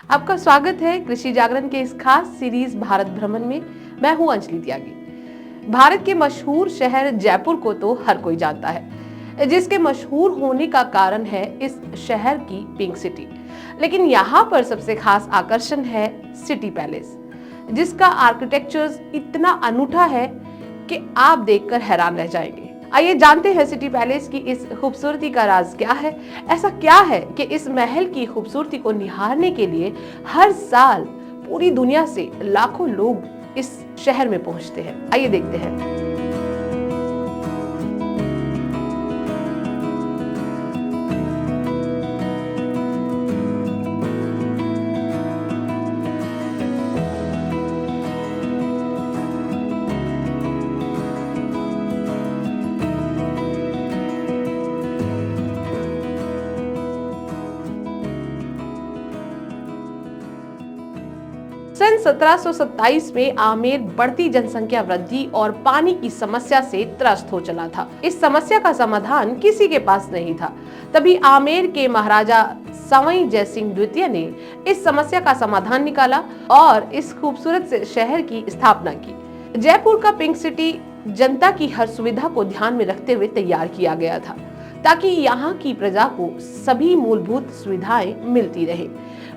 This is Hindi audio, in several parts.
आपका स्वागत है कृषि जागरण के इस खास सीरीज भारत भ्रमण में। मैं हूं अंजलि त्यागी। भारत के मशहूर शहर जयपुर को तो हर कोई जानता है, जिसके मशहूर होने का कारण है इस शहर की पिंक सिटी। लेकिन यहाँ पर सबसे खास आकर्षण है सिटी पैलेस, जिसका आर्किटेक्चर इतना अनूठा है कि आप देखकर हैरान रह जाएंगे। आइए जानते हैं सिटी पैलेस की इस खूबसूरती का राज क्या है। ऐसा क्या है कि इस महल की खूबसूरती को निहारने के लिए हर साल पूरी दुनिया से लाखों लोग इस शहर में पहुंचते हैं। आइए देखते हैं। सन 1727 में आमेर बढ़ती जनसंख्या वृद्धि और पानी की समस्या से त्रस्त हो चला था। इस समस्या का समाधान किसी के पास नहीं था। तभी आमेर के महाराजा सवाई जयसिंह द्वितीय ने इस समस्या का समाधान निकाला और इस खूबसूरत से शहर की स्थापना की। जयपुर का पिंक सिटी जनता की हर सुविधा को ध्यान में रखते हुए तैयार किया गया था, ताकि यहाँ की प्रजा को सभी मूलभूत सुविधाएं मिलती रहे।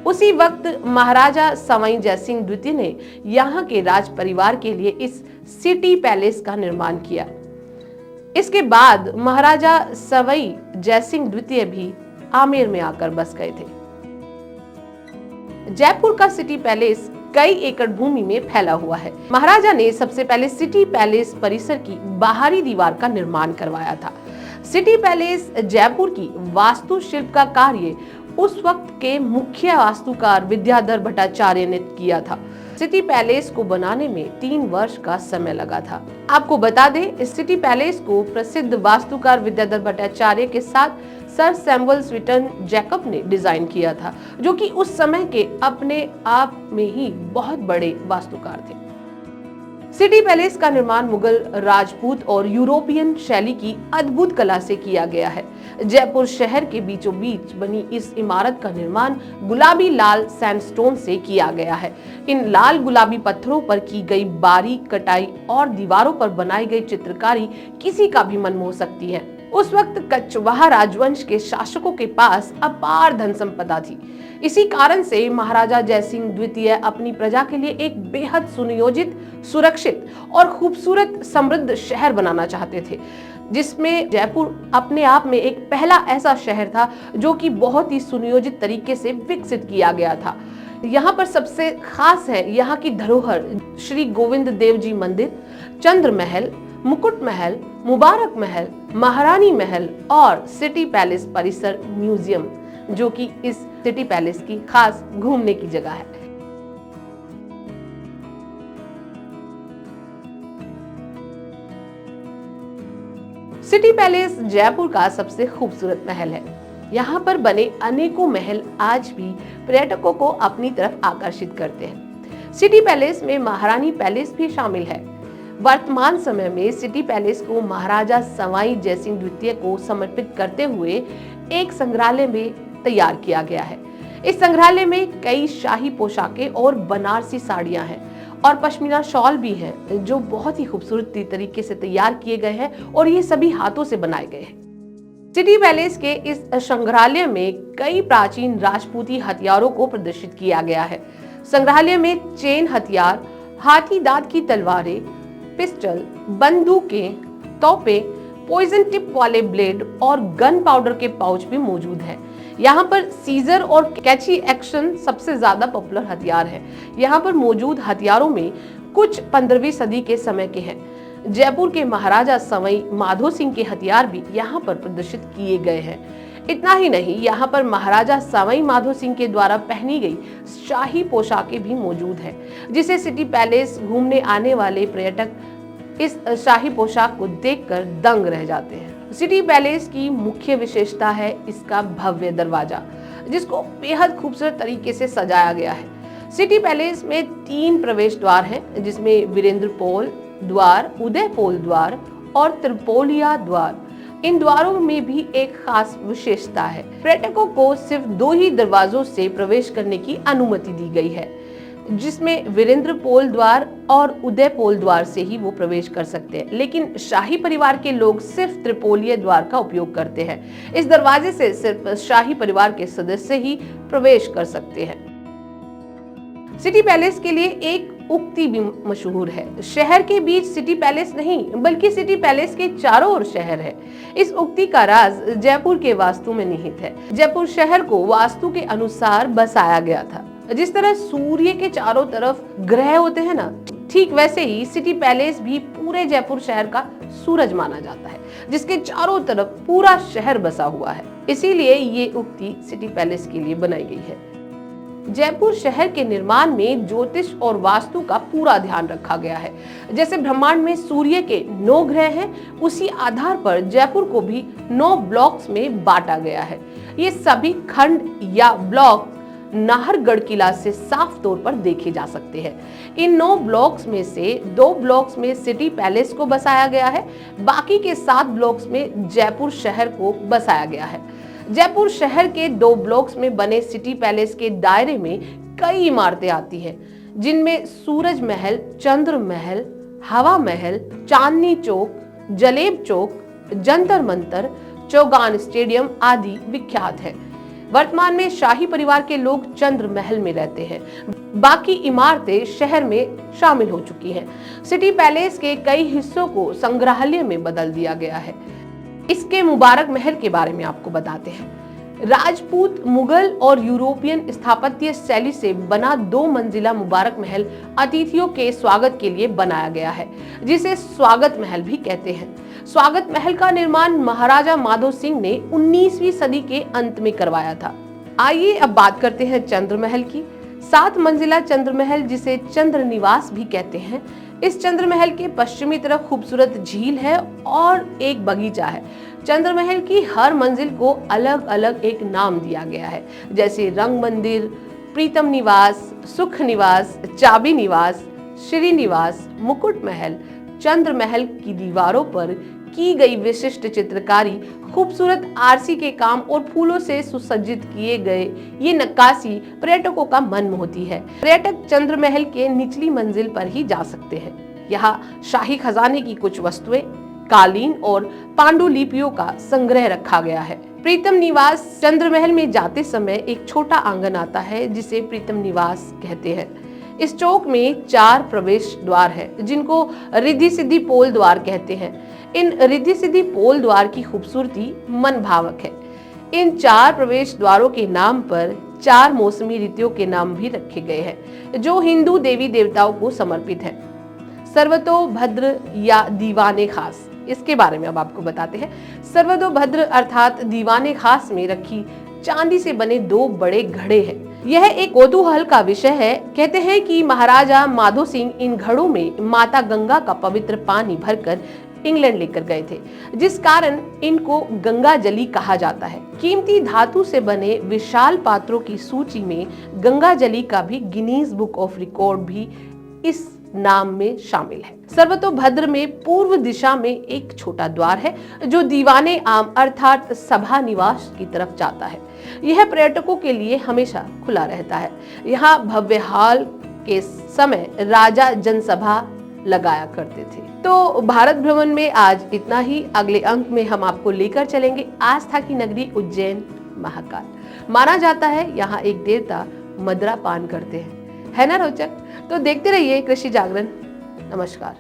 उसी वक्त महाराजा सवाई जयसिंह द्वितीय ने यहाँ के राज परिवार के लिए इस सिटी पैलेस का निर्माण किया। इसके बाद महाराजा सवाई जयसिंह द्वितीय भी आमेर में आकर बस गए थे। जयपुर का सिटी पैलेस कई एकड़ भूमि में फैला हुआ है। महाराजा ने सबसे पहले सिटी पैलेस परिसर की बाहरी दीवार का निर्माण करवाया था। सिटी पैलेस जयपुर की वास्तुशिल्प का कार्य उस वक्त के मुख्य वास्तुकार विद्याधर भट्टाचार्य ने किया था। सिटी पैलेस को बनाने में 3 वर्ष का समय लगा था। आपको बता दें, इस सिटी पैलेस को प्रसिद्ध वास्तुकार विद्याधर भट्टाचार्य के साथ सर सैमुअल स्वीटन जैकब ने डिजाइन किया था, जो कि उस समय के अपने आप में ही बहुत बड़े वास्तुकार थे। सिटी पैलेस का निर्माण मुगल, राजपूत और यूरोपियन शैली की अद्भुत कला से किया गया है। जयपुर शहर के बीचों बीच बनी इस इमारत का निर्माण गुलाबी लाल सैंडस्टोन से किया गया है। इन लाल गुलाबी पत्थरों पर की गई बारीक कटाई और दीवारों पर बनाई गई चित्रकारी किसी का भी मन मोह सकती है। उस वक्त कछवाहा राजवंश के शासकों के पास अपार धन संपदा थी। इसी कारण से महाराजा जयसिंह द्वितीय अपनी प्रजा के लिए एक बेहद सुनियोजित, सुरक्षित और खूबसूरत समृद्ध शहर बनाना चाहते थे, जिसमें जयपुर अपने आप में एक पहला ऐसा शहर था जो कि बहुत ही सुनियोजित तरीके से विकसित किया गया था। यहाँ पर सबसे खास है यहाँ की धरोहर श्री गोविंद देव जी मंदिर, चंद्र महल, मुकुट महल, मुबारक महल, महारानी महल और सिटी पैलेस परिसर म्यूजियम, जो कि इस सिटी पैलेस की खास घूमने की जगह है। सिटी पैलेस जयपुर का सबसे खूबसूरत महल है। यहाँ पर बने अनेकों महल आज भी पर्यटकों को अपनी तरफ आकर्षित करते हैं। सिटी पैलेस में महारानी पैलेस भी शामिल है। वर्तमान समय में सिटी पैलेस को महाराजा सवाई जयसिंह द्वितीय को समर्पित करते हुए एक संग्रहालय में तैयार किया गया है। इस संग्रहालय में कई शाही पोशाकें और बनारसी साड़ियां हैं और पश्मीना शॉल भी हैं, जो बहुत ही खूबसूरत तरीके से तैयार किए गए हैं और ये सभी हाथों से बनाए गए हैं। सिटी पैलेस के इस संग्रहालय में कई प्राचीन राजपूती हथियारों को प्रदर्शित किया गया है। संग्रहालय में चेन हथियार, हाथी दांत की तलवारें, पिस्टल, बंदूकें, तोपें, पॉइजन टिप वाले ब्लेड और गन पाउडर के पाउच भी मौजूद हैं। यहाँ पर सीजर और कैची एक्शन सबसे ज्यादा पॉपुलर हथियार है। यहाँ पर मौजूद हथियारों में कुछ 15वीं सदी के समय के हैं। जयपुर के महाराजा सवाई माधो सिंह के हथियार भी यहाँ पर प्रदर्शित किए गए हैं। इतना ही नहीं, यहाँ पर महाराजा सवाई माधो सिंह के द्वारा पहनी गई शाही पोशाकें भी मौजूद हैं, जिसे सिटी पैलेस घूमने आने वाले पर्यटक इस शाही पोशाक को देखकर दंग रह जाते हैं। सिटी पैलेस की मुख्य विशेषता है इसका भव्य दरवाजा, जिसको बेहद खूबसूरत तरीके से सजाया गया है। सिटी पैलेस में 3 प्रवेश द्वार हैं, जिसमें वीरेंद्र पोल द्वार, उदय पोल द्वार और त्रिपोलिया द्वार। इन द्वारों में भी एक खास विशेषता है। पर्यटकों को सिर्फ 2 ही दरवाजों से प्रवेश करने की अनुमति दी गई है, जिसमें वीरेंद्र पोल द्वार और उदय पोल द्वार से ही वो प्रवेश कर सकते हैं। लेकिन शाही परिवार के लोग सिर्फ त्रिपोलीय द्वार का उपयोग करते हैं। इस दरवाजे से सिर्फ शाही परिवार के सदस्य ही प्रवेश कर सकते हैं। सिटी पैलेस के लिए एक उक्ति भी मशहूर है, शहर के बीच सिटी पैलेस नहीं बल्कि सिटी पैलेस के चारों ओर शहर है। इस उक्ति का राज जयपुर के वास्तु में निहित है। जयपुर शहर को वास्तु के अनुसार बसाया गया था। जिस तरह सूर्य के चारों तरफ ग्रह होते हैं ना, ठीक वैसे ही सिटी पैलेस भी पूरे जयपुर शहर का सूरज माना जाता है, जिसके चारों तरफ पूरा शहर बसा हुआ है। इसीलिए ये उक्ति सिटी पैलेस के लिए बनाई गई है। जयपुर शहर के निर्माण में ज्योतिष और वास्तु का पूरा ध्यान रखा गया है। जैसे ब्रह्मांड में सूर्य के 9 ग्रह हैं, उसी आधार पर जयपुर को भी 9 ब्लॉक्स में बांटा गया है। ये सभी खंड या ब्लॉक नाहरगढ़ किला से साफ तौर पर देखे जा सकते हैं। इन 9 ब्लॉक्स में से 2 ब्लॉक्स में सिटी पैलेस को बसाया गया है, बाकी के 7 ब्लॉक्स में जयपुर शहर को बसाया गया है। जयपुर शहर के 2 ब्लॉक्स में बने सिटी पैलेस के दायरे में कई इमारतें आती हैं, जिनमें सूरज महल, चंद्र महल, हवा महल, चांदनी चौक, जलेब चौक, जंतर मंतर, चौगान स्टेडियम आदि विख्यात है। वर्तमान में शाही परिवार के लोग चंद्र महल में रहते हैं। बाकी इमारतें शहर में शामिल हो चुकी हैं। सिटी पैलेस के कई हिस्सों को संग्रहालय में बदल दिया गया है। इसके मुबारक महल के बारे में आपको बताते हैं। राजपूत, मुगल और यूरोपियन स्थापत्य शैली से बना 2 मंजिला मुबारक महल अतिथियों के स्वागत के लिए बनाया गया है, जिसे स्वागत महल भी कहते हैं। स्वागत महल का निर्माण महाराजा माधो सिंह ने 19वीं सदी के अंत में करवाया था। आइए अब बात करते हैं चंद्र महल की। 7 मंजिला चंद्र महल, जिसे चंद्र निवास भी कहते हैं। इस चंद्र महल के पश्चिमी तरफ खूबसूरत झील है और एक बगीचा है। चंद्र महल की हर मंजिल को अलग अलग एक नाम दिया गया है, जैसे रंग मंदिर, प्रीतम निवास, सुख निवास, चाबी निवास, श्री निवास, मुकुट महल। चंद्र महल की दीवारों पर की गई विशिष्ट चित्रकारी, खूबसूरत आरसी के काम और फूलों से सुसज्जित किए गए ये नक्काशी पर्यटकों का मन मोहती है। पर्यटक चंद्र महल के निचली मंजिल पर ही जा सकते हैं। यहाँ शाही खजाने की कुछ वस्तुएं, कालीन और पांडुलिपियों का संग्रह रखा गया है। प्रीतम निवास चंद्र महल में जाते समय एक छोटा आंगन आता है, जिसे प्रीतम निवास कहते हैं। इस चौक में 4 प्रवेश द्वार हैं, जिनको रिद्धि सिद्धि पोल द्वार कहते हैं। इन रिद्धि सिद्धि पोल द्वार की खूबसूरती मन भावक है। इन 4 प्रवेश द्वारों के नाम पर 4 मौसमी ऋतुओं के नाम भी रखे गए हैं, जो हिंदू देवी देवताओं को समर्पित है। सर्वतोभद्र या दीवाने खास, इसके बारे में अब आपको बताते हैं। सर्वतोभद्र अर्थात दीवाने खास में रखी चांदी से बने 2 बड़े घड़े हैं। यह एक कौतूहल का विषय है। कहते हैं कि महाराजा माधो सिंह इन घड़ों में माता गंगा का पवित्र पानी भरकर इंग्लैंड लेकर गए थे, जिस कारण इनको गंगा जली कहा जाता है। कीमती धातु से बने विशाल पात्रों की सूची में गंगा जली का भी गिनीज बुक ऑफ रिकॉर्ड भी इस नाम में शामिल है। सर्वतोभद्र में पूर्व दिशा में एक छोटा द्वार है, जो दीवाने आम अर्थात सभा निवास की तरफ जाता है। यह पर्यटकों के लिए हमेशा खुला रहता है। यहाँ भव्य हॉल के समय राजा जनसभा लगाया करते थे। तो भारत भ्रमण में आज इतना ही। अगले अंक में हम आपको लेकर चलेंगे आस्था की नगरी उज्जैन महाकाल। माना जाता है यहाँ एक देवता मदरा पान करते हैं। है ना रोचक? तो देखते रहिए कृषि जागरण। नमस्कार।